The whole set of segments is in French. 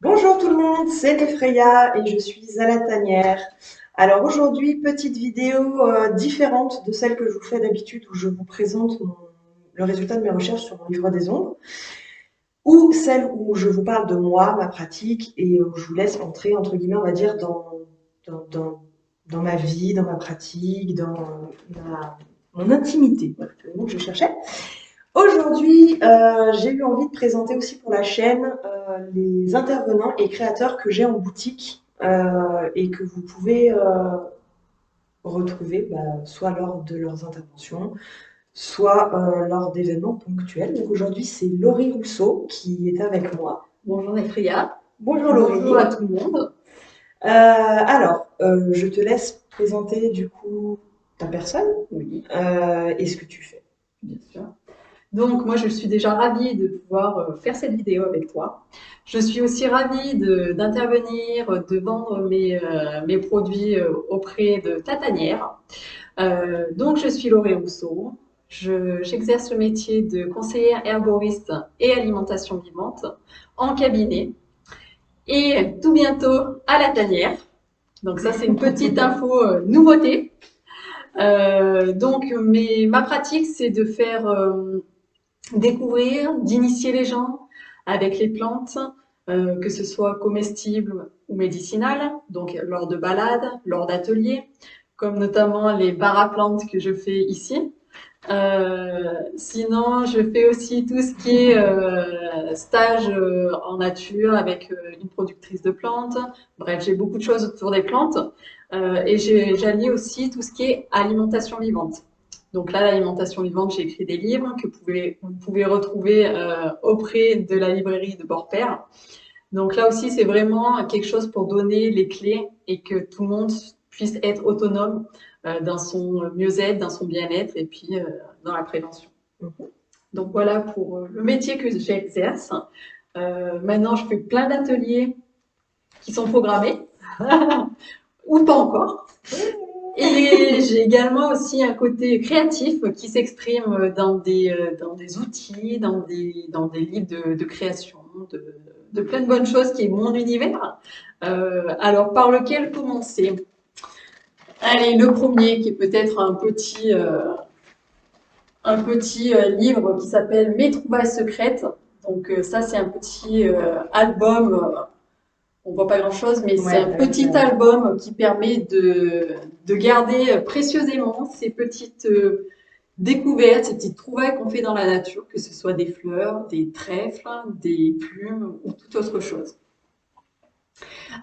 Bonjour tout le monde, c'est Freya et je suis à la tanière. Alors aujourd'hui, petite vidéo différente de celle que je vous fais d'habitude où je vous présente le résultat de mes recherches sur mon livre des ombres, ou celle où je vous parle de moi, ma pratique et où je vous laisse entrer, entre guillemets, on va dire, dans, dans, dans ma vie, dans ma pratique, dans mon intimité. Voilà, c'est le mot que je cherchais. Aujourd'hui, j'ai eu envie de présenter aussi pour la chaîne les intervenants et créateurs que j'ai en boutique et que vous pouvez retrouver soit lors de leurs interventions, soit lors d'événements ponctuels. Donc aujourd'hui, c'est Laurie Rousseau qui est avec moi. Bonjour Nefria. Bonjour Laurie. Bonjour à tout le monde. Je te laisse présenter du coup ta personne Oui, et ce que tu fais. bien sûr. Donc moi je suis déjà ravie de pouvoir faire cette vidéo avec toi. Je suis aussi ravie d'intervenir, de vendre mes produits auprès de ta tanière. Donc je suis Laurie Rousseau. J'exerce le métier de conseillère herboriste et alimentation vivante en cabinet et tout bientôt à la tanière. Donc ça c'est une petite info nouveauté. Ma pratique, c'est de faire découvrir, d'initier les gens avec les plantes, que ce soit comestibles ou médicinales, donc lors de balades, lors d'ateliers, comme notamment les paraplantes que je fais ici. Sinon, je fais aussi tout ce qui est stage en nature avec une productrice de plantes. Bref, j'ai beaucoup de choses autour des plantes. J'allie aussi tout ce qui est alimentation vivante. Donc là, l'alimentation vivante, j'ai écrit des livres que vous pouvez retrouver auprès de la librairie de Bord-Père. Donc là aussi, c'est vraiment quelque chose pour donner les clés et que tout le monde puisse être autonome dans son mieux-être, dans son bien-être et puis dans la prévention. Donc voilà pour le métier que j'exerce. Maintenant, je fais plein d'ateliers qui sont programmés ou pas encore. Et j'ai également aussi un côté créatif qui s'exprime dans des outils, dans des livres de création, de plein de bonnes choses qui est mon univers. Alors, par lequel commencer? Allez, le premier qui est peut-être un petit livre qui s'appelle Mes trouvailles secrètes. Donc ça, c'est un petit album. On voit pas grand-chose, mais c'est un petit album qui permet de garder précieusement ces petites découvertes, ces petites trouvailles qu'on fait dans la nature, que ce soit des fleurs, des trèfles, des plumes ou toute autre chose.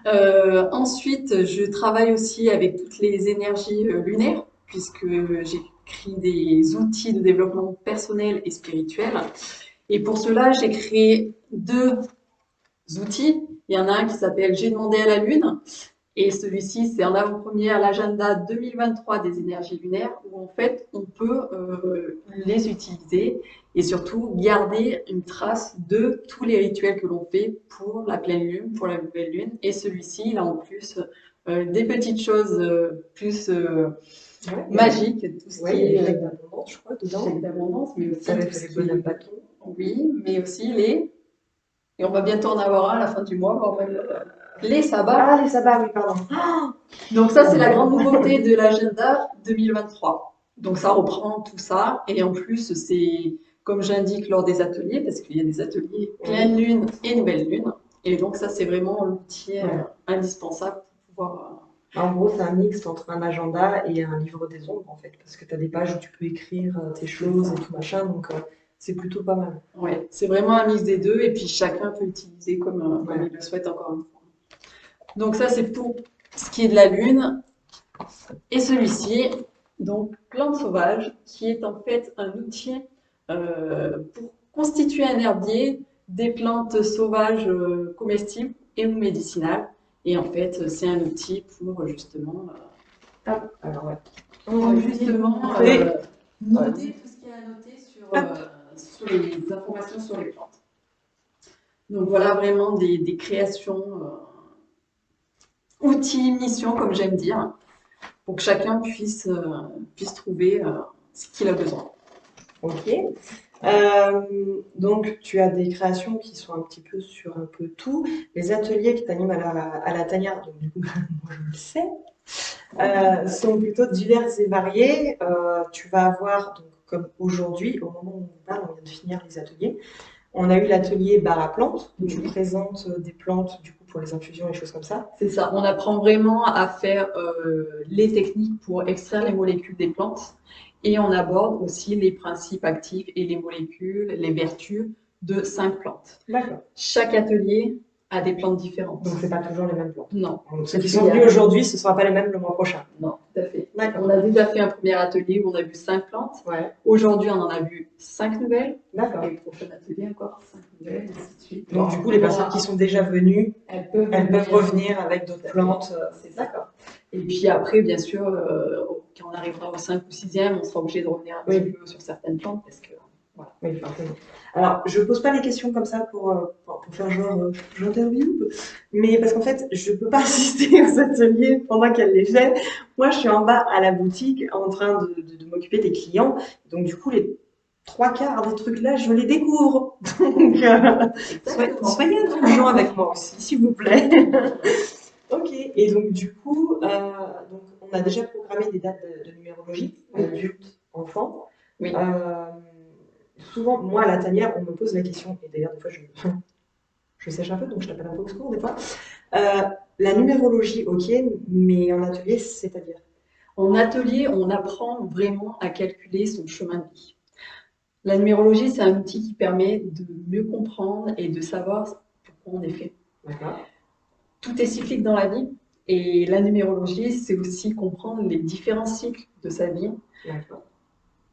Ensuite, je travaille aussi avec toutes les énergies lunaires, puisque j'écris des outils de développement personnel et spirituel. Et pour cela, j'ai créé deux outils. Il y en a un qui s'appelle J'ai demandé à la Lune. Et celui-ci, c'est en avant-première l'agenda 2023 des énergies lunaires, où en fait, on peut les utiliser et surtout garder une trace de tous les rituels que l'on fait pour la pleine lune, pour la nouvelle lune. Et celui-ci, il a en plus des petites choses plus magiques, tout ce qui est d'abondance, je crois, dedans. chèque d'abondance, mais aussi Ça tout fait ce les qui bonhommes est, bâtons. oui, mais aussi les, et on va bientôt en avoir un à la fin du mois, voire même les sabbats. Ah, les sabbats, oui, pardon. Donc ça, c'est la grande nouveauté de l'agenda 2023. Donc ça reprend tout ça. Et en plus, c'est comme j'indique lors des ateliers, parce qu'il y a des ateliers pleine lune et nouvelle lune. Et donc ça, c'est vraiment l'outil indispensable pour pouvoir... En gros, c'est un mix entre un agenda et un livre des ombres, en fait, parce que tu as des pages où tu peux écrire tes choses et tout machin, donc c'est plutôt pas mal. Ouais, c'est vraiment un mix des deux, et puis chacun peut l'utiliser comme il le souhaite encore une fois. Donc ça, c'est pour ce qui est de la lune. Et celui-ci, donc plante sauvage, qui est en fait un outil pour constituer un herbier des plantes sauvages comestibles et ou médicinales. Et en fait, c'est un outil pour justement, Alors, ouais. noter tout ce qu'il y a à noter sur les informations sur les plantes. Donc voilà vraiment des créations, outils, missions, comme j'aime dire, pour que chacun puisse trouver ce qu'il a besoin. Ok. Donc, tu as des créations qui sont un petit peu sur un peu tout. Les ateliers que tu animes à la tanière, donc du coup, moi je le sais, sont plutôt divers et variés. Tu vas avoir, donc, comme aujourd'hui, au moment où on parle, on vient de finir les ateliers. On a eu l'atelier bar à plantes, où tu présentes des plantes du coup pour les infusions et choses comme ça. C'est ça, on apprend vraiment à faire les techniques pour extraire les molécules des plantes et on aborde aussi les principes actifs et les molécules, les vertus de 5 plantes. D'accord. Chaque atelier a des plantes différentes. Donc c'est pas toujours les mêmes plantes. Non. Donc, ceux qui sont venus aujourd'hui, ce ne sera pas les mêmes le mois prochain. Non, tout à fait. D'accord. On a déjà fait un premier atelier où on a vu 5 plantes. Ouais. Aujourd'hui, on en a vu 5 nouvelles. D'accord. Et le prochain atelier, encore 5 nouvelles, et ainsi de suite. Donc, du coup, les personnes qui sont déjà venues, elles peuvent revenir avec d'autres plantes. C'est ça. D'accord. Et puis après, bien sûr, quand on arrivera au 5 ou 6e, on sera obligé de revenir un petit peu sur certaines plantes parce que. Voilà. Oui, forcément. Alors, je ne pose pas les questions comme ça pour faire genre j'interview, mais parce qu'en fait, je ne peux pas assister aux ateliers pendant qu'elle les fait. Moi, je suis en bas à la boutique en train de m'occuper des clients. Donc, du coup, les 3/4 des trucs là, je les découvre. Donc, soyez indulgents avec moi aussi, s'il vous plaît. Ok, et donc du coup, donc, on a déjà programmé des dates de numérologie, adultes, enfants. Oui. Souvent, moi, à la tanière, on me pose la question, et d'ailleurs, des fois, je sèche un peu, donc je t'appelle un peu au secours, des fois. La numérologie, ok, mais en atelier, c'est-à-dire? En atelier, on apprend vraiment à calculer son chemin de vie. La numérologie, c'est un outil qui permet de mieux comprendre et de savoir pourquoi on est fait. D'accord. Tout est cyclique dans la vie, et la numérologie, c'est aussi comprendre les différents cycles de sa vie. D'accord.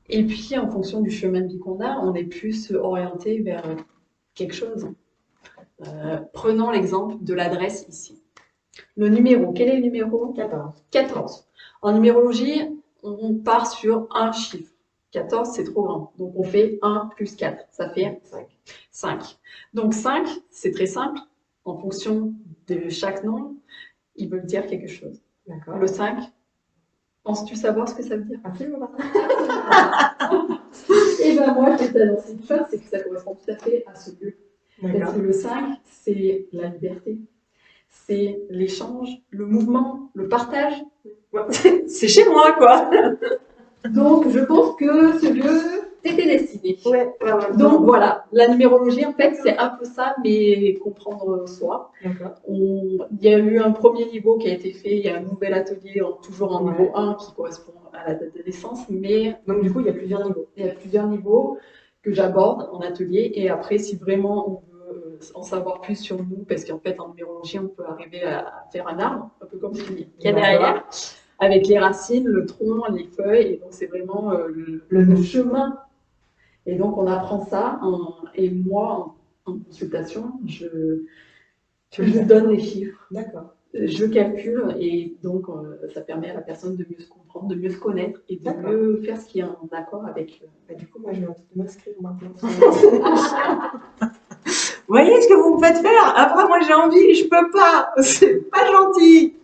Et puis, en fonction du chemin de vie qu'on a, on est plus orienté vers quelque chose. Prenons l'exemple de l'adresse ici. Le numéro, quel est le numéro? 14. 14. En numérologie, on part sur un chiffre. 14, c'est trop grand. Donc, on fait 1 plus 4. Ça fait 5. Donc, 5, c'est très simple. En fonction de chaque nombre, ils veulent dire quelque chose. D'accord. Le 5, penses-tu savoir ce que ça veut dire? Absolument pas. Et ben moi, je vais t'annoncer une chose, c'est que ça correspond tout à fait à ce lieu. Parce que le 5, c'est la liberté, c'est l'échange, le mouvement, le partage. C'est chez moi, quoi. Donc, je pense que ce lieu t'était destiné. Ouais. Donc, voilà, la numérologie, en fait, c'est un peu ça, mais comprendre soi. D'accord. Il y a eu un premier niveau qui a été fait, il y a un nouvel atelier, toujours en niveau 1, qui correspond à la date de naissance, mais... Donc, du coup, il y a plusieurs niveaux. Il y a plusieurs niveaux que j'aborde en atelier, et après, si vraiment on veut en savoir plus sur nous, parce qu'en fait, en numérologie, on peut arriver à faire un arbre, un peu comme ce qu'il y a derrière, avec les racines, le tronc, les feuilles, et donc c'est vraiment le chemin. Et donc, on apprend ça, et moi, en consultation, je donne les chiffres. D'accord. Je calcule, et donc ça permet à la personne de mieux se comprendre, de mieux se connaître et de mieux faire ce qui est en accord avec. Du coup, moi, je vais m'inscrire maintenant. Vous voyez ce que vous me faites faire? Après, moi, j'ai envie, je peux pas. C'est pas gentil.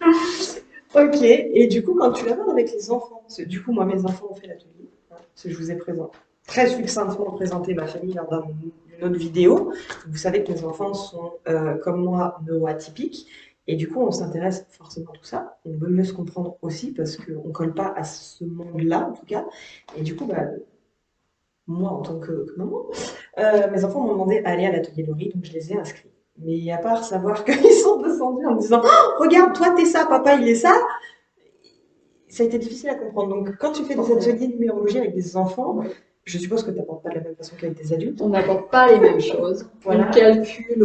Ok. Et du coup, quand tu l'abordes avec les enfants, parce que du coup, moi, mes enfants ont fait l'atelier, parce que je vous ai très succinctement présenté ma famille lors d'une autre vidéo. Vous savez que mes enfants sont, comme moi, neuroatypiques. Et du coup, on s'intéresse forcément à tout ça. On veut mieux se comprendre aussi parce qu'on ne colle pas à ce monde-là, en tout cas. Et du coup, moi, en tant que maman, mes enfants m'ont demandé d'aller à l'atelier de Laurie, donc je les ai inscrits. Mais à part savoir qu'ils sont descendus en me disant oh, regarde, toi, t'es ça, papa, il est ça, ça a été difficile à comprendre. Donc, quand tu fais des ateliers de numérologie avec des enfants, je suppose que tu n'apportes pas de la même façon qu'avec des adultes. On n'apporte pas les mêmes choses. Voilà. On calcule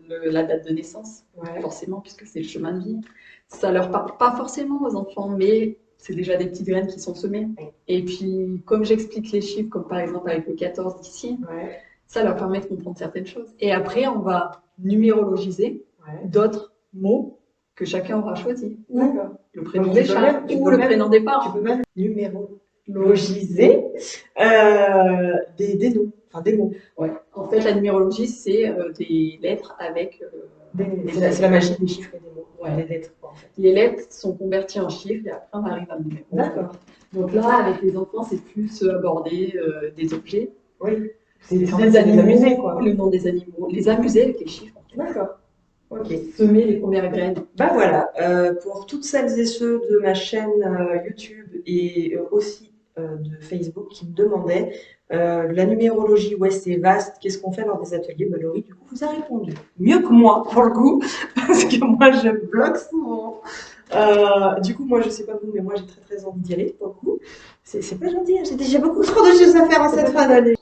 la date de naissance, forcément, puisque c'est le chemin de vie. Ça leur parle pas forcément aux enfants, mais c'est déjà des petites graines qui sont semées. Et puis, comme j'explique les chiffres, comme par exemple avec le 14 d'ici, ça leur permet de comprendre certaines choses. Et après, on va numérologiser d'autres mots que chacun aura choisi. Ou le prénom des chats, ou le prénom des parents. Tu peux même numérologiser des noms, enfin des mots. Ouais. En fait, la numérologie, c'est des lettres avec C'est la magie des chiffres et des mots, Ouais. des lettres, quoi, en fait. Les lettres sont converties en chiffres et après on arrive à numéro. D'accord. Donc là, avec les enfants, c'est plus aborder des objets, Oui. des animaux, quoi. Le nom des animaux, les amuser avec les chiffres. D'accord. Ok. Semer les premières graines. Bah voilà, pour toutes celles et ceux de ma chaîne YouTube et aussi de Facebook qui me demandaient la numérologie, ouais, c'est vaste, qu'est-ce qu'on fait lors des ateliers? Bah, Laurie, du coup, vous a répondu. Mieux que moi, pour le coup, parce que moi, je bloque souvent. Du coup, moi, je sais pas vous, mais moi, j'ai très très envie d'y aller, pour le coup. C'est pas gentil, hein, j'ai déjà beaucoup trop de choses à faire en cette fin d'année.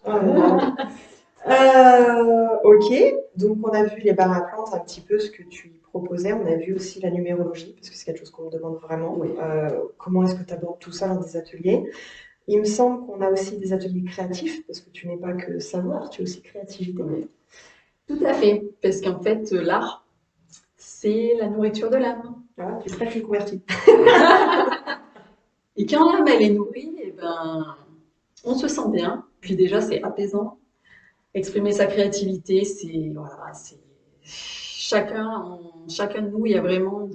Ok, donc on a vu les barres à plantes, un petit peu ce que tu y proposais. On a vu aussi la numérologie, parce que c'est quelque chose qu'on me demande vraiment. Oui. Comment est-ce que tu abordes tout ça dans des ateliers? Il me semble qu'on a aussi des ateliers créatifs, parce que tu n'es pas que savoir, tu es aussi créativité. Oui. Tout à fait, parce qu'en fait, l'art, c'est la nourriture de l'âme. Voilà, tu serais converti. Et quand l'âme, elle est nourrie, eh ben, on se sent bien. Puis déjà, c'est apaisant. Exprimer sa créativité, c'est voilà, c'est chacun de nous, il y a vraiment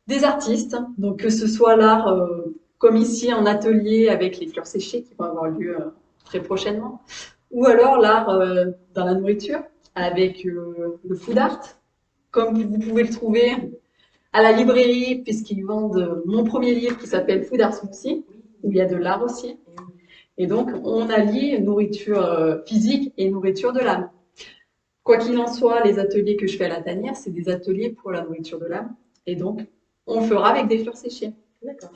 des artistes. Donc que ce soit l'art, comme ici en atelier avec les fleurs séchées qui vont avoir lieu très prochainement, ou alors l'art dans la nourriture avec le food art, comme vous pouvez le trouver à la librairie, puisqu'ils vendent mon premier livre qui s'appelle Food Art Smoothie, où il y a de l'art aussi. Et donc, on allie nourriture physique et nourriture de l'âme. Quoi qu'il en soit, les ateliers que je fais à la tanière, c'est des ateliers pour la nourriture de l'âme. Et donc, on le fera avec des fleurs séchées. D'accord.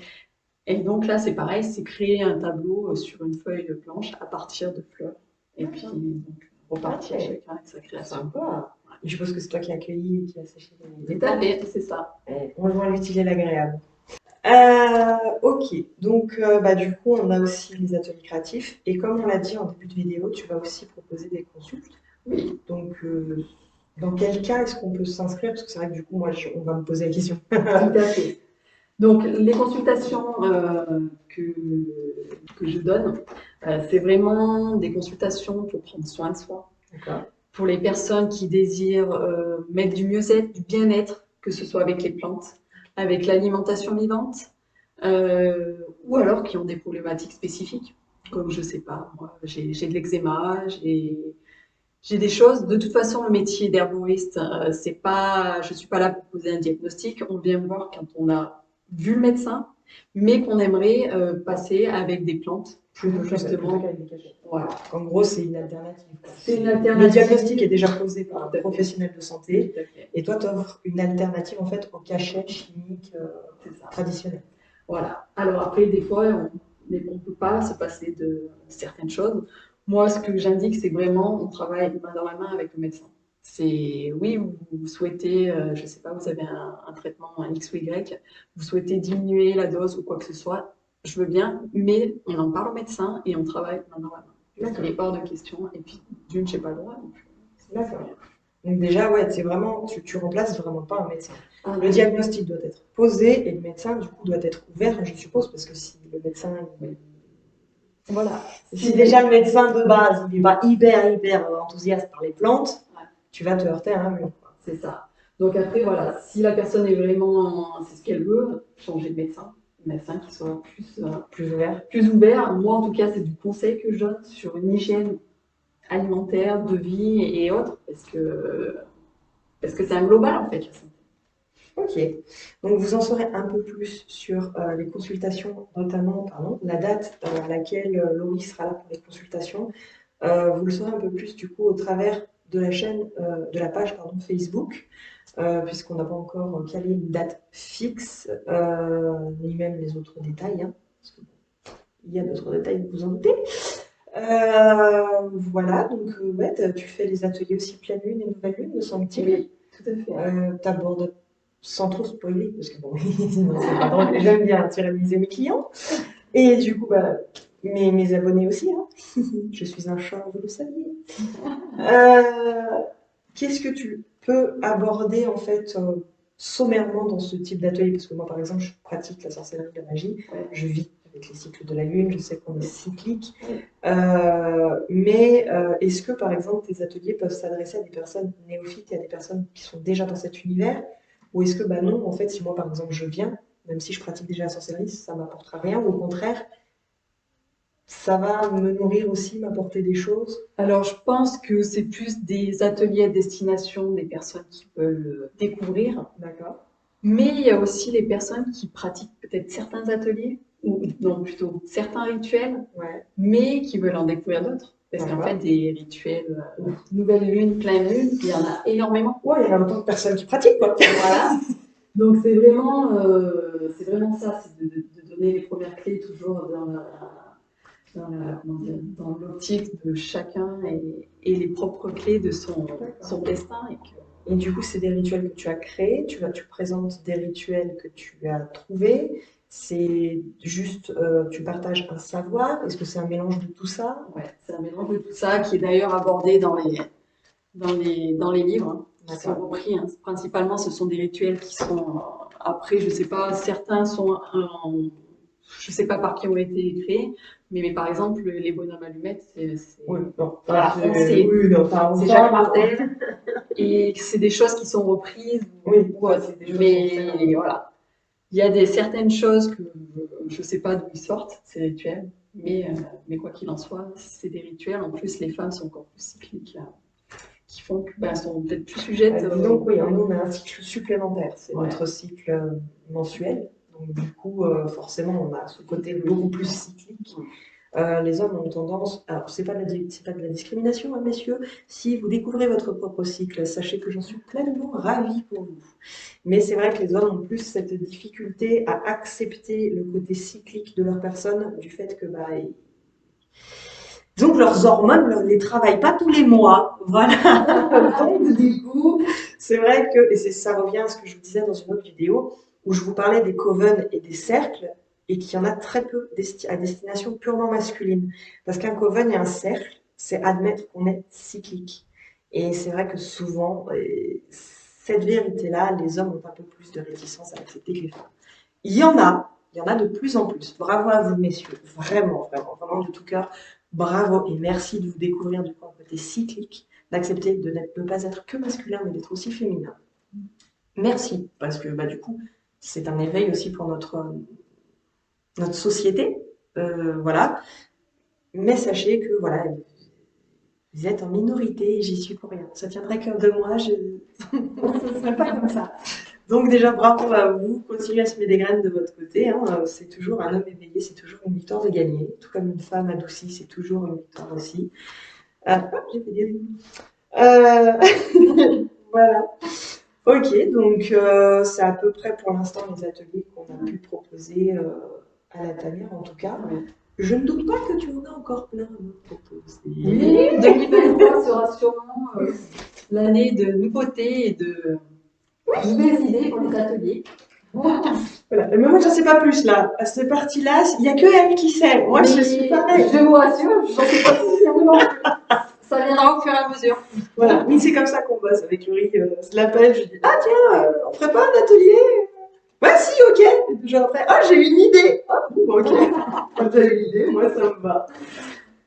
Et donc là, c'est pareil, c'est créer un tableau sur une feuille blanche à partir de fleurs. Et puis, donc, repartir chacun avec sa création. Sympa. Je suppose que c'est toi qui as accueilli et qui a séché les Tout à fait, c'est ça. On joint l'utile et l'agréable. Ok, donc bah, du coup, on a aussi les ateliers créatifs. Et comme on l'a dit en début de vidéo, tu vas aussi proposer des consultes. Oui. Donc, dans quel cas est-ce qu'on peut s'inscrire? Parce que c'est vrai que du coup, moi, on va me poser la question. Tout à fait. Donc, les consultations que je donne, c'est vraiment des consultations pour prendre soin de soi. Pour les personnes qui désirent mettre du mieux-être, du bien-être, que ce soit avec les plantes, avec l'alimentation vivante, ou alors qui ont des problématiques spécifiques, comme je sais pas, moi, j'ai de l'eczéma, j'ai des choses. De toute façon, le métier d'herboriste, c'est pas, je suis pas là pour poser un diagnostic. On vient me voir quand on a vu le médecin, mais qu'on aimerait passer avec des plantes pour justement. Voilà. En gros, c'est une alternative. C'est une alternative. Le diagnostic est déjà posé par un professionnel de santé, et toi, tu offres une alternative en fait au cachet chimique traditionnel. Voilà. Alors après, des fois, on ne peut pas se passer de certaines choses. Moi, ce que j'indique, c'est vraiment, on travaille main dans la main avec le médecin. C'est, oui, vous souhaitez, je ne sais pas, vous avez un traitement, un X ou Y, vous souhaitez diminuer la dose ou quoi que ce soit, je veux bien, mais on en parle au médecin et on travaille main dans la main. Il n'est pas hors de question. Et puis, d'une, je n'ai pas le droit. D'accord. Donc déjà, ouais, c'est vraiment, tu remplaces vraiment pas un médecin. Le diagnostic doit être posé et le médecin, du coup, doit être ouvert, je suppose, parce que si le médecin... Voilà. Si déjà le médecin de base, il n'est pas hyper enthousiaste par les plantes, tu vas te heurter à un mur. C'est ça. Donc après, voilà, si la personne est vraiment, c'est ce qu'elle veut, changer de médecin. Médecin qui soit plus ouvert. Plus ouvert. Moi, en tout cas, c'est du conseil que je donne sur une hygiène alimentaire, de vie et autres, parce que c'est un global, en fait. Ok, donc vous en saurez un peu plus sur les consultations, notamment la date à laquelle Laurie sera là pour les consultations. Vous le saurez un peu plus du coup au travers de la chaîne, de la page Facebook, puisqu'on n'a pas encore calé une date fixe, ni même les autres détails, hein, parce que, il y a d'autres détails, vous vous en doutez. Voilà, donc ouais, tu fais les ateliers aussi pleine lune et nouvelle lune, me semble-t-il. Oui, tout à fait. Tu abordes sans trop spoiler, parce que bon, sinon c'est pas drôle, j'aime bien tyranniser mes clients. Et du coup, bah, mes abonnés aussi, hein. Je suis un chat, vous le saviez. Qu'est-ce que tu peux aborder en fait sommairement dans ce type d'atelier? Parce que moi, par exemple, je pratique la sorcellerie, la magie, je vis avec les cycles de la Lune, je sais qu'on est cyclique. Mais est-ce que, par exemple, tes ateliers peuvent s'adresser à des personnes néophytes et à des personnes qui sont déjà dans cet univers? Ou est-ce que, bah non, en fait, si moi, par exemple, je viens, même si je pratique déjà la sorcellerie, ça ne m'apportera rien, ou au contraire, ça va me nourrir aussi, m'apporter des choses? Alors, je pense que c'est plus des ateliers à destination des personnes qui veulent découvrir. D'accord. Mais il y a aussi les personnes qui pratiquent peut-être certains ateliers, ou non, plutôt certains rituels, Ouais. mais qui veulent en découvrir d'autres. Parce qu'en D'accord. fait, des rituels, nouvelle lune, pleine lune, il y en a énormément. Ouais, il y a autant de personnes qui pratiquent, quoi. Voilà. Donc c'est vraiment ça, c'est de donner les premières clés toujours comment dire, dans l'optique de chacun et les propres clés de son destin. Et du coup, c'est des rituels que tu as créés, tu présentes des rituels que tu as trouvés, c'est juste, tu partages un savoir, est-ce que c'est un mélange de tout ça? Ouais, c'est un mélange de tout ça qui est d'ailleurs abordé dans les livres qui sont repris. Hein. Principalement, ce sont des rituels qui sont, après, je sais pas, certains sont, je sais pas par qui ont été créés, mais par exemple, les bonhommes allumettes, Oui, non, voilà, c'est Jacques Martel, et c'est des choses qui sont reprises. Oui, c'est des choses mais voilà. Il y a certaines choses que je sais pas d'où ils sortent, ces rituels, mais quoi qu'il en soit, c'est des rituels. En plus, les femmes sont encore plus cycliques. Qui font qu'elles sont peut-être plus sujettes. Disons que oui, nous on a un cycle supplémentaire, c'est notre cycle mensuel. Donc du coup, forcément, on a ce côté beaucoup plus cyclique. Les hommes ont tendance, alors c'est pas de la discrimination, hein, messieurs. Si vous découvrez votre propre cycle, sachez que j'en suis pleinement ravie pour vous. Mais c'est vrai que les hommes ont plus cette difficulté à accepter le côté cyclique de leur personne, du fait que donc leurs hormones ne les travaillent pas tous les mois. Voilà. Donc du coup, c'est vrai que, et ça revient à ce que je vous disais dans une autre vidéo, où je vous parlais des coven et des cercles, et qu'il y en a très peu à destination purement masculine. Parce qu'un coven et un cercle, c'est admettre qu'on est cyclique. Et c'est vrai que souvent, cette vérité-là, les hommes ont un peu plus de réticence à accepter que les femmes. Il y en a de plus en plus. Bravo à vous, messieurs. Vraiment, vraiment, vraiment de tout cœur. Bravo et merci de vous découvrir du coup un côté cyclique, d'accepter de ne pas être que masculin, mais d'être aussi féminin. Merci, parce que du coup, c'est un éveil aussi pour notre société. Voilà. Mais sachez que voilà, vous êtes en minorité, j'y suis pour rien. Ça tiendrait qu'un de moi, ce ne serait pas comme ça. Donc déjà, bravo à vous, continuez à semer des graines de votre côté. Hein. C'est toujours un homme éveillé, c'est toujours une victoire de gagner. Tout comme une femme adoucie, c'est toujours une victoire aussi. J'ai fait des voilà. Ok, donc c'est à peu près pour l'instant les ateliers qu'on a pu proposer à la tanière en tout cas. Je ne doute pas que tu en as encore plein à nous proposer. Oui, 2023 sera sûrement l'année de nouveautés et de nouvelles idées pour les ateliers. Voilà. Mais moi, j'en sais pas plus là. À cette partie-là, il n'y a que elle qui sait. Moi, je suis pareil. Je vous rassure, j'en sais pas plus. Ça viendra au fur et à mesure. Voilà. Oui, c'est comme ça qu'on bosse avec Laurie. Je l'appelle, je dis ah tiens, on ferait pas un atelier? Ouais, si, ok. Et 2 jours après, ah j'ai une idée. Ah bon, ok. Quand t'as une idée, moi ça me va.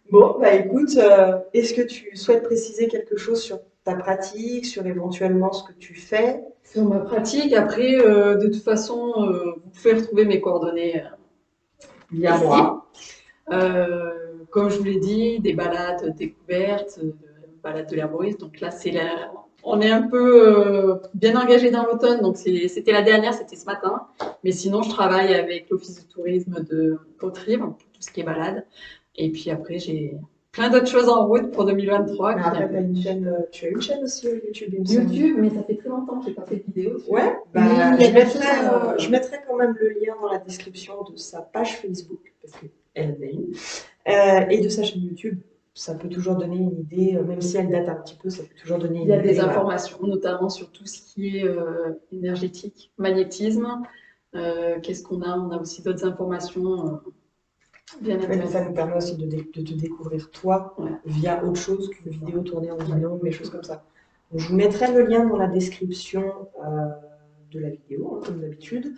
Bon, écoute, est-ce que tu souhaites préciser quelque chose sur ta pratique, sur éventuellement ce que tu fais? Sur ma pratique, après, de toute façon, vous pouvez retrouver mes coordonnées via moi. Comme je vous l'ai dit, des balades découvertes, balades de l'herboriste. Donc là, on est un peu bien engagé dans l'automne. Donc c'était la dernière, c'était ce matin. Mais sinon, je travaille avec l'Office du tourisme de Haute-Rive pour tout ce qui est balade. Et puis après, j'ai plein d'autres choses en route pour 2023. Mais après, tu as une chaîne aussi YouTube, il me semble. YouTube, mais ça fait très longtemps que je n'ai pas fait de vidéo. Ouais, je mettrai quand même le lien dans la description de sa page Facebook, parce qu'elle en a une, et de sa chaîne YouTube. Ça peut toujours donner une idée, même si elle date un petit peu, ça peut toujours donner une idée. Il y a des informations, notamment sur tout ce qui est énergétique, magnétisme. Qu'est-ce qu'on a? On a aussi d'autres informations bien intéressantes. Ça nous permet aussi de te découvrir toi via autre chose qu'une vidéo tournée en binôme, des choses comme ça. Donc, je vous mettrai le lien dans la description de la vidéo, hein, comme d'habitude.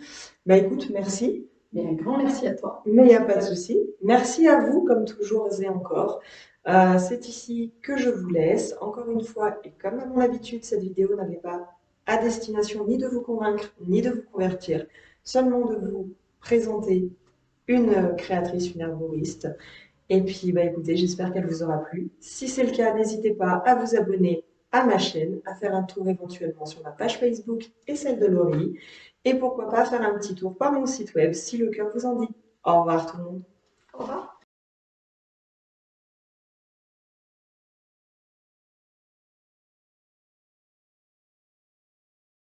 Écoute, merci. Mais un grand merci à toi. Mais il n'y a pas de souci. Merci à vous, comme toujours et encore. C'est ici que je vous laisse. Encore une fois, et comme à mon habitude, cette vidéo n'avait pas à destination ni de vous convaincre, ni de vous convertir, seulement de vous présenter une créatrice, une herboriste. Et puis, bah, écoutez, j'espère qu'elle vous aura plu. Si c'est le cas, n'hésitez pas à vous abonner à ma chaîne, à faire un tour éventuellement sur ma page Facebook et celle de Laurie. Et pourquoi pas faire un petit tour par mon site web si le cœur vous en dit. Au revoir tout le monde. Au revoir.